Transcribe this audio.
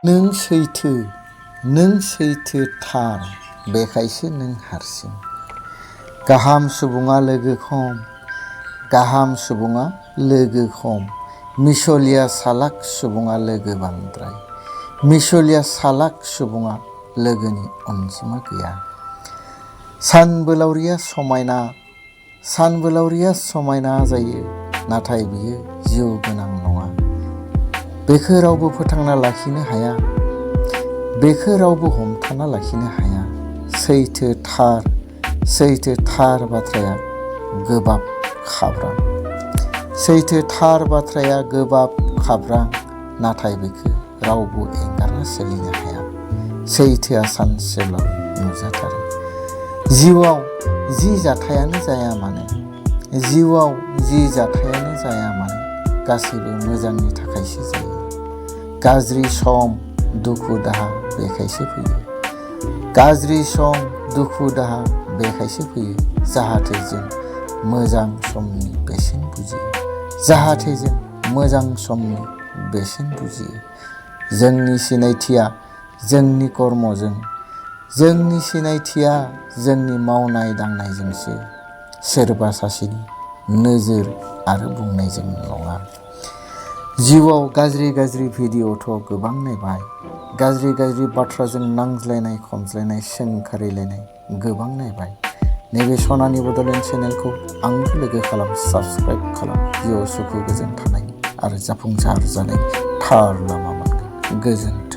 नों सैथो थार बेखायसो नों हारसिं। गाहाम सुबुङा लोगो खम, मिसलिया सालाक सुबुङा लोगो बांद्राय। मिसलिया सालाक सुबुङा लोगोनि अनजिमा गैया। सानबोलावरिया समायना जायो, नाथाय बियो जिउ गोनां नङा। बेखौ रावबो फोथांना लाखिनो हाया, बेखौ रावबो हमथाना लाखिनो हाया। सैथो थार बाथ्राया गोबाब खाब्रां। सैथो थार बाथ्राया गोबाब खाब्रां, नाथाय बेखौ रावबो एंगारना सोलिनो हाया। सैथोआ सानसेब्लाबो नुजाथारो। जिउआव जि जाथायानो जाया मानो, गासैबो मोजांनि थाखायसो जायो। गाज्रि सम, दुखु दाहा बेखायसो फैयो। जाहाथे जों मोजां समनि बेसेन बुजियो। जोंनि सिनायथिया जोंनि कर्मजों, जोंनि सिनायथिया जोंनि मावनाय दांनायजोंसो, सोरबा सासेनि नोजोर आरो बुंनायजों नङा। जिउआव गाज्रि भिडिअ'थ' गोबां नायबाय, गाज्रि बाथ्राजों नांज्लायनाय, खमज्लायनाय, सोंखारिलायनाय गोबां नायबाय। नैबे सनानि बड'लेण्ड चेनेलखौ आंखौ लोगो खालाम, साबस्क्राइब खालाम। जिउआव सुखु गोजोन थानायनि आरो जाफुंसार जानायनि थार लामा मोनगोन। गोजोन